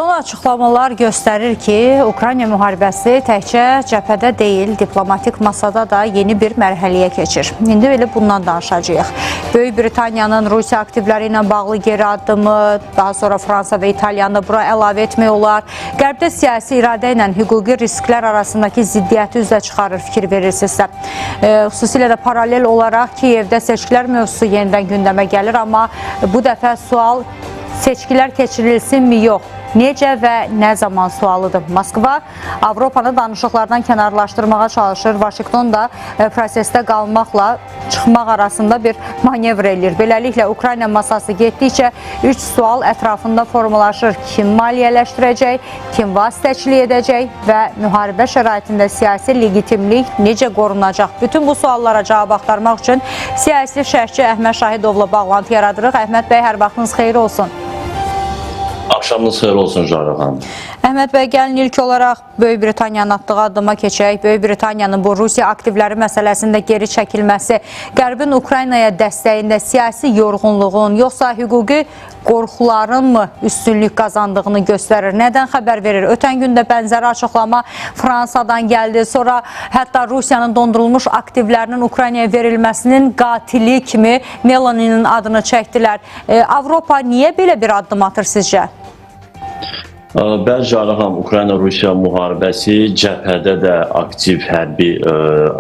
Son açıqlamalar göstərir ki, Ukrayna müharibəsi təkcə cəbhədə deyil, diplomatik masada da yeni bir mərhələyə keçir. İndi belə bundan danışacağıq. Böyük Britaniyanın Rusiya aktivləri ilə bağlı geri addımı, daha sonra Fransa və İtaliyanı da bura əlavə etmək olar. Qərbdə siyasi iradə ilə hüquqi risklər arasındakı ziddiyyəti üzə çıxarır, fikir verirsinizsə. Xüsusilə də paralel olaraq Kiyevdə seçkilər mövzusu yenidən gündəmə gəlir, amma bu dəfə sual seçkilər keçirilsinmi, yox. Necə və nə zaman sualıdır. Moskva Avropanı danışıqlardan kənarlaşdırmağa çalışır. Vaşinqton da prosesdə qalmaqla çıxmaq arasında bir manevr eləyir. Beləliklə, Ukrayna masası getdikcə 3 sual ətrafında formalaşır. Kim maliyyələşdirəcək, kim vasitəçilik edəcək və müharibə şəraitində siyasi legitimlik necə qorunacaq? Bütün bu suallara cavab axtarmaq üçün siyasi şərhçi Əhməd Şahidovla bağlantı yaradırıq. Əhməd bəy, hər vaxtınız xeyir olsun. Axşamınız xeyir olsun Jarrah xanım. Əhməd bəy, gəlin ilk olaraq Böyük Britaniyanın atdığı addıma keçək. Böyük Britaniyanın bu Rusiya aktivləri məsələsində geri çəkilməsi Qərbin Ukraynaya dəstəyində siyasi yorğunluğun, yoxsa hüquqi qorxuların mı üstünlük qazandığını göstərir? Nədən xəbər verir? Ötən gündə bənzəri açıqlama Fransadan gəldi. Sonra hətta Rusiyanın dondurulmuş aktivlərinin Ukraynaya verilməsinin qatili kimi Meloninin adını çəkdilər. Avropa niyə belə bir addım atır sizcə? Bəli, Jarrah xanım, Ukrayna-Rusiya müharibəsi cəbhədə də aktiv hərbi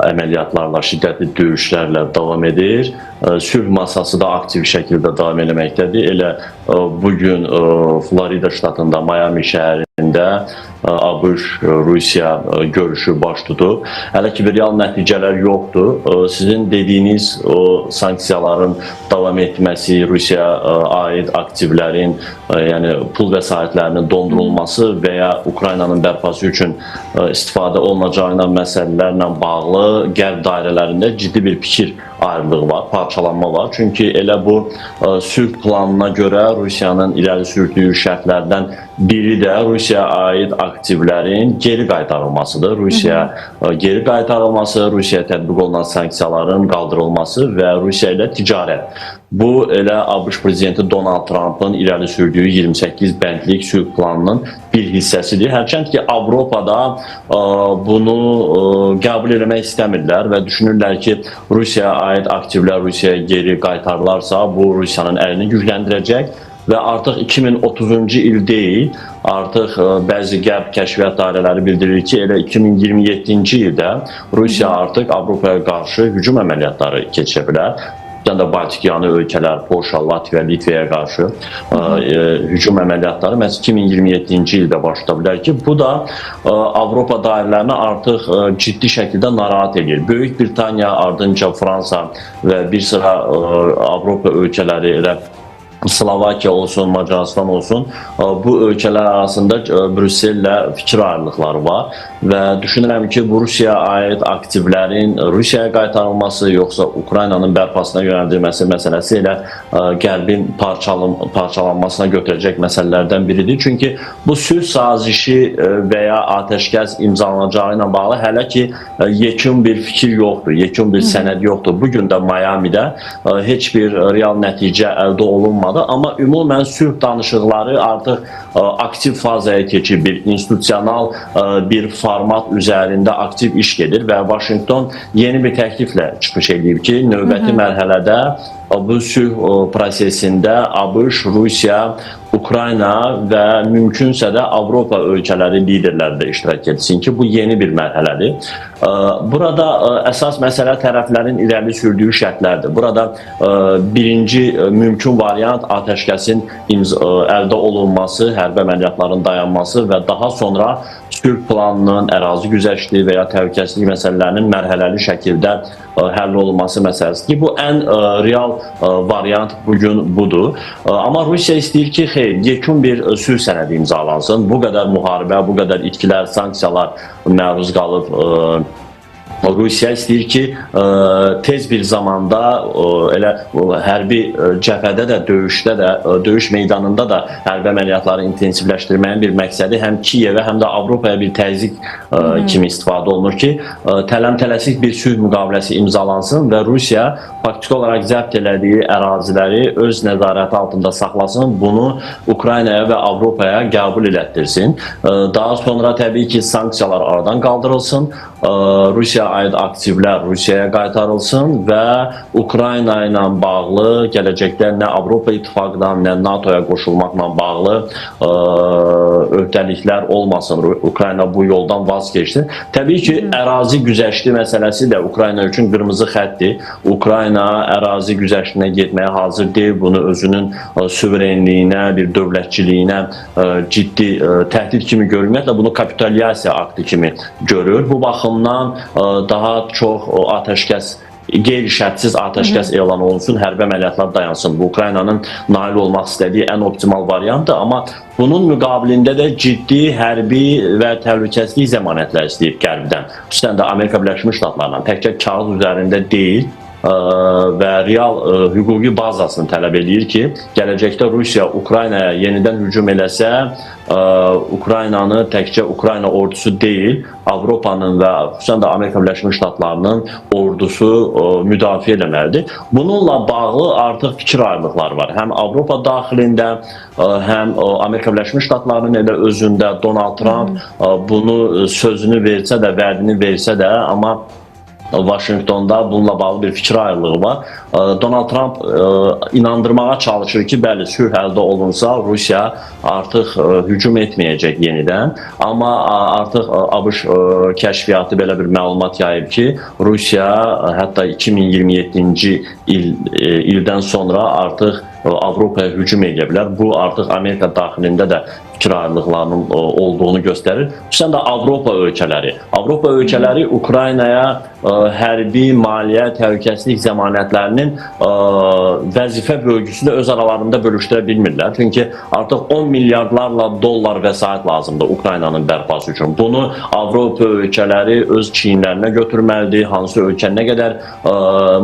əməliyyatlarla, şiddətli döyüşlərlə davam edir. Sülh masası da aktiv şəkildə davam etməkdədir. Elə bugün Florida ştatında, Miami şəhərində ABŞ-Rusiya görüşü baş tutub. Hələ ki, bir real nəticələr yoxdur. Sizin dediyiniz o sanksiyaların davam etməsi, Rusiyaya aid aktivlərin, yəni pul vəsaitlərinin dondurulması və ya Ukraynanın bərpası üçün istifadə olunacağına məsələlərlə bağlı qərb dairələrində ciddi bir fikir ayrılığı var, parçalanma var. Çünki elə bu sülh planına görə Rusiyanın irəli sürdüyü şərtlərdən biri də Rusiyaya aid aktivlərin geri qaytarılmasıdır. Rusiyaya geri qaytarılması, Rusiyaya tətbiq olunan sanksiyaların qaldırılması və Rusiya ilə ticarət. Bu elə ABŞ prezidenti Donald Trump'ın irəli sürdüyü 28 bəndlik sülh planının bir hissəsidir. Hərçənd ki, Avropada bunu qəbul etmək istəmirlər və düşünürlər ki, Rusiyaya aid aktivlər Rusiyaya geri qaytarılarsa, bu Rusiyanın əlini gücləndirəcək və artıq 2030-cu il deyil, artıq bəzi qərb kəşfiyyat dairələri bildirir ki, elə 2027-ci ildə Rusiya artıq Avropaya qarşı hücum əməliyyatları keçirə bilər. Da Baltikyanı ölkələr, Polşa, Latviya, Litviyaya qarşı hücum əməliyyatları məhz 2027-ci ildə başlaya bilər ki, bu da Avropa dairələrini artıq ciddi şəkildə narahat edir. Böyük Britaniya, ardınca Fransa və bir sıra Avropa ölkələri elə Slovakiya olsun, Macaristan olsun, bu ölkələr arasında Brüssellə fikir ayrılıqları var və düşünürəm ki, bu Rusiyaya aid aktivlərin Rusiyaya qaytarılması yoxsa Ukraynanın bərpasına yönəldilməsi məsələsi elə Qərbin parçalanmasına götürəcək məsələlərdən biridir. Çünki bu sülh sazişi və ya atəşkəs imzalanacağı ilə bağlı hələ ki yekun bir fikir yoxdur, yekun bir sənəd yoxdur. Bugün də Miami'də heç bir real nəticə əldə olunmadı. Amma ümumən sülh danışıqları artıq aktiv fazaya keçir, bir institusional bir format üzərində aktiv iş gedir və Vaşinqton yeni bir təkliflə çıxış edib ki, növbəti mərhələdə bu sülh prosesində ABŞ, Rusiya, Ukrayna və mümkünsə də Avropa ölkələri liderləri də iştirak etsin ki, bu yeni bir mərhələdir. Burada əsas məsələ tərəflərin irəli sürdüyü şərtlərdir. Burada birinci mümkün variant atəşkəsin əldə olunması, hərbi əməliyyatların dayanması və daha sonra sülh planının, ərazi güzəştliyi və ya təhlükəsizlik məsələlərinin mərhələli şəkildə həll olunması məsələsidir ki, bu ən real variant bugün budur. Amma Rusiya istəyir ki, yekun bir sülh sənədi imzalansın. Bu qədər müharibə, bu qədər itkilər, sanksiyalar məruz qalıb Rusiya istəyir ki, tez bir zamanda elə hərbi cəbhədə də, döyüşdə də, döyüş meydanında da hərbi əməliyyatları intensivləşdirməyin bir məqsədi həm Kiyevə, həm də Avropaya bir təzyiq kimi istifadə olunur ki, tələm-tələsik bir sülh müqaviləsi imzalansın və Rusiya faktiki olaraq zəbt elədiyi əraziləri öz nəzarəti altında saxlasın, bunu Ukraynaya və Avropaya qəbul elətdirsin. Daha sonra təbii ki, sanksiyalar aradan qaldırılsın, Rusiyaya aid aktivlər Rusiyaya qaytarılsın və Ukrayna ilə bağlı gələcəkdə nə Avropa İttifaqına, nə NATOya qoşulmaqla bağlı öhdəliklər olmasın. Ukrayna bu yoldan vaz keçsin. Təbii ki, ərazi güzəşti məsələsi də Ukrayna üçün qırmızı xəttdir. Ukrayna ərazi güzəştinə getməyə hazır deyil. Bunu özünün suverenliyinə, bir dövlətçiliyinə ciddi təhdid kimi görməklə bunu kapitulyasiya aktı kimi görür. Bu baxımdan daha çox atəşkəs, qeyri-şərtsiz atəşkəs elan olunsun, hərbi əməliyyatlar dayansın. Bu Ukraynanın nail olmaq istədiyi ən optimal variantdır, amma bunun müqabilində də ciddi hərbi və təhlükəsizlik zəmanətlər istəyib Qərbdən. Xüsusən də Amerika Birləşmiş Ştatlarla təkcə kağız üzərində deyil və real hüquqi bazasını tələb edir ki, gələcəkdə Rusiya Ukraynaya yenidən hücum eləsə, Ukraynanı təkcə Ukrayna ordusu deyil, Avropanın və xüsusən də Amerika Birləşmiş Ştatlarının ordusu müdafiə eləməlidir. Bununla bağlı artıq fikir ayrılıqları var. Həm Avropa daxilində, həm Amerika Birləşmiş Ştatlarının elə özündə Donald Trump bunu sözünü versə də, vədini versə də, amma Vaşinqtonda bununla bağlı bir fikir ayrılığı var. Donald Trump inandırmağa çalışır ki, bəli, sülh əldə olunsa Rusiya artıq hücum etməyəcək yenidən. Amma artıq ABŞ kəşfiyyatı belə bir məlumat yayıb ki, Rusiya hətta 2027-ci ildən sonra artıq Avropaya hücum edə bilər. Bu artıq Amerika daxilində də fikir ayrılıqlarının olduğunu göstərir. Xüsusən də Avropa ölkələri. Avropa ölkələri Ukraynaya hərbi, maliyyə, təhlükəsizlik zəmanətlərinin vəzifə bölgüsü də öz aralarında bölüşdürə bilmirlər. Çünki artıq 10 milyardlarla dollar vəsait lazımdır Ukraynanın bərpası üçün. Bunu Avropa ölkələri öz çiyinlərinə götürməlidir. Hansı ölkə nə qədər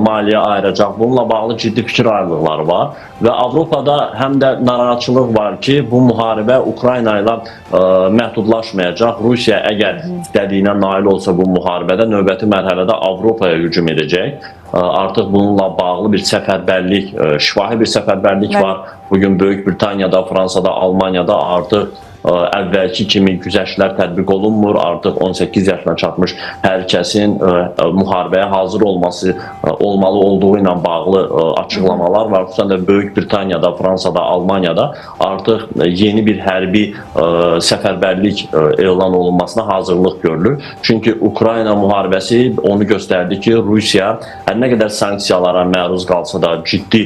maliyyə ayıracaq? Bununla bağlı ciddi fikir ayrılıqları var. Və Avropada həm də narahatçılıq var ki, bu müharibə Ukrayna ilə məhdudlaşmayacaq. Rusiya əgər istədiyinə nail olsa bu müharibədə növbəti mərhələdə Avropaya hücum edəcək. Artıq bununla bağlı bir səfərbərlik, şifahi bir səfərbərlik var. Bugün Böyük Britaniyada, Fransada, Almaniyada artıq əvvəlki kimi güzəştlər tətbiq olunmur. Artıq 18 yaşına çatmış hər kəsin müharibəyə hazır olmalı olduğu ilə bağlı açıqlamalar var. Xüsusən də Böyük Britaniyada, Fransada, Almaniyada artıq yeni bir hərbi səfərbərlik elan olunmasına hazırlıq görülür. Çünki Ukrayna müharibəsi onu göstərdi ki, Rusiya hər nə qədər sanksiyalara məruz qalsa da, ciddi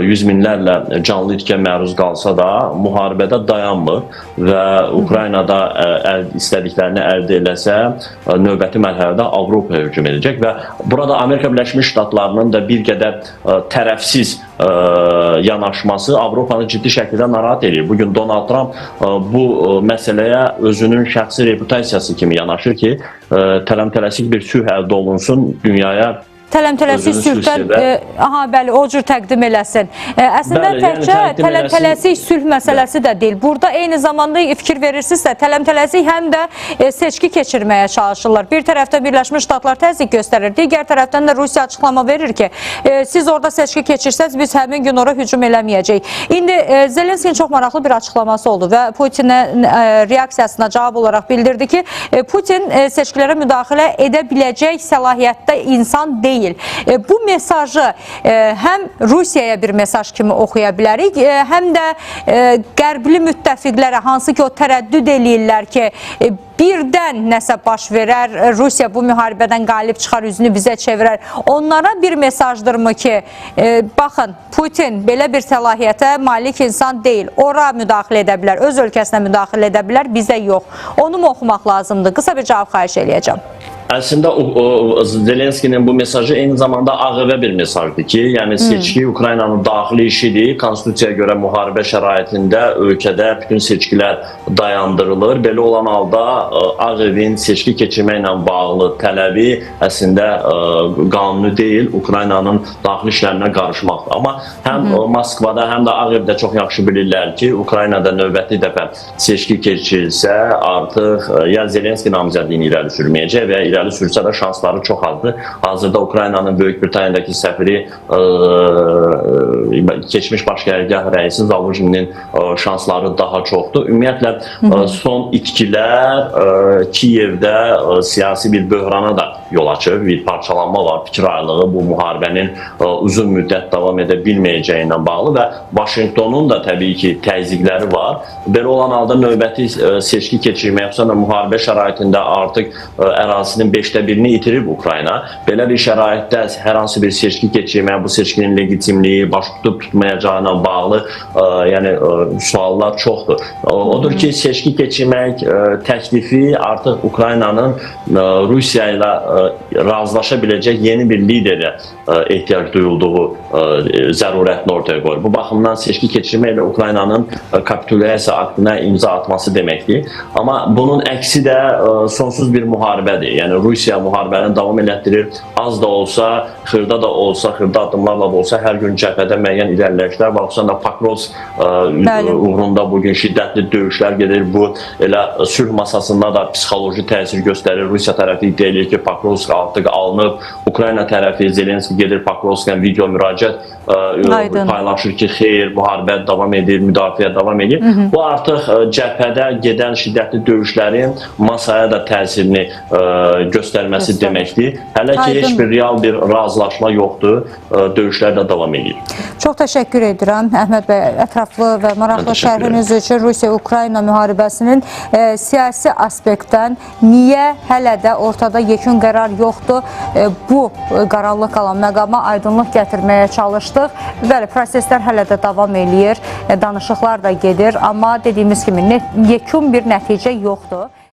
yüz minlərlə canlı itkə məruz qalsa da, müharibədə dayanmır və Ukraynada istədiklərini əldə eləsə, növbəti mərhələdə Avropaya hücum edəcək və burada Amerika Birləşmiş Ştatlarının da bir qədər tərəfsiz yanaşması Avropanı ciddi şəkildə narahat edir. Bugün Donald Trump bu məsələyə özünün şəxsi reputasiyası kimi yanaşır ki, tələm-tələsik bir sülh əldə olunsun, dünyaya tələm-tələsik sülhdən, bəli, o cür təqdim eləsin. Əslində təkcə tələm-tələsik sülh məsələsi də deyil. Burada eyni zamanda fikir verirsinizsə, tələm-tələsik həm də seçki keçirməyə çalışırlar. Bir tərəfdən Birləşmiş Ştatlar təzyiq göstərir, digər tərəfdən də Rusiya açıqlama verir ki, siz orada seçki keçirsəz, biz həmin gün ora hücum eləməyəcəyik. İndi Zelenskinin çox maraqlı bir açıqlaması oldu və Putinin reaksiyasına cavab olaraq bildirdi ki, Putin seçkilərə müdaxilə edə biləcək səlahiyyətdə insan deyil. Bu mesajı həm Rusiyaya bir mesaj kimi oxuya bilərik, həm də qərbli müttəfiqlərə, hansı ki o tərəddüd eləyirlər ki, birdən nəsə baş verər, Rusiya bu müharibədən qalib çıxar, üzünü bizə çevirər. Onlara bir mesajdırmı ki, baxın, Putin belə bir səlahiyyətə malik insan deyil, ora müdaxilə edə bilər, öz ölkəsinə müdaxilə edə bilər, bizə yox. Onu mu oxumaq lazımdır? Qısa bir cavab xahiş eləyəcəm. Əslində Zelenskinin bu mesajı eyni zamanda ağıva bir mesajdır ki, yəni seçki Ukraynanın daxili işidir. Konstitusiyaya görə müharibə şəraitində ölkədə bütün seçkilər dayandırılır. Belə olan halda Ağ Evin seçki keçirməklə bağlı tələbi əslində qanuni deyil, Ukraynanın daxili işlərinə qarışmaqdır. Amma həm Moskvada, həm də Ağ Evdə çox yaxşı bilirlər ki, Ukraynada növbəti dəfə seçki keçirilsə, artıq ya Zelenski namizədliyini irəli sürməyəcək və irəli sürsə də şansları çox azdır. Hazırda Ukraynanın Böyük Britaniyadakı səfiri keçmiş baş qərargah rəisi Zaluzhninin şansları daha çoxdur. Ümumiyyətlə son itkilər Kiyevdə siyasi bir böhrana da yol açır. Bir parçalanma var, fikir ayrılığı bu müharibənin uzun müddət davam edə bilməyəcəyi ilə bağlı və Vaşinqtonun da təbii ki təzyiqləri var. Belə olan halda növbəti seçki keçirmək, xüsusən müharibə şəraitində artıq ərazisinin 5/1-ni itirib Ukrayna. Belə bir şəraitdə hər hansı bir seçki keçirmək, bu seçkinin legitimliyi, baş tutub tutmayacağına bağlı yəni suallar çoxdur. Odur ki, seçki keçirmək təklifi artıq Ukraynanın Rusiya ilə razılaşa biləcək yeni bir liderə ehtiyac duyulduğu zərurətini ortaya qoyur. Bu baxımdan seçki keçirməklə Ukraynanın kapitulyasiya aktına imza atması deməkdir. Amma bunun əksi də sonsuz bir müharibədir. Yəni Rusiya müharibəni davam elətdirir. Az da olsa, xırda da olsa, xırda addımlarla da olsa hər gün cəbhədə müəyyən irəliləyişlər var. Xüsusən də Pakrovsk uğrunda bugün şiddətli döyüşlər gedir. Bu elə sülh masasında da psixoloji təsir göstərir. Rusiya tərəfi iddia edir ki, Pakrovsk artıq alınıb. Ukrayna tərəfi Zelenski gedir Pakrovsk'a video müraciət paylaşır ki, xeyr, müharibə davam edir, müdafiə davam edir. Bu artıq cəbhədə gedən şiddətli döyüşlərin masaya da təsirini göstərməsi deməkdir. Hələ ki, heç bir real bir razılaşma yoxdur, döyüşlər də davam edir. Çox təşəkkür edirəm Əhməd bəy, ətraflı və maraqlı şərhiniz üçün. Rusiya-Ukrayna müharibəsinin siyasi aspektdən niyə hələ də ortada yekun qərar yoxdur, bu qaranlıq qalan məqama aydınlıq gətirməyə çalışdıq. Bəli, proseslər hələ də davam eləyir, danışıqlar da gedir, amma dediyimiz kimi yekun bir nəticə yoxdur.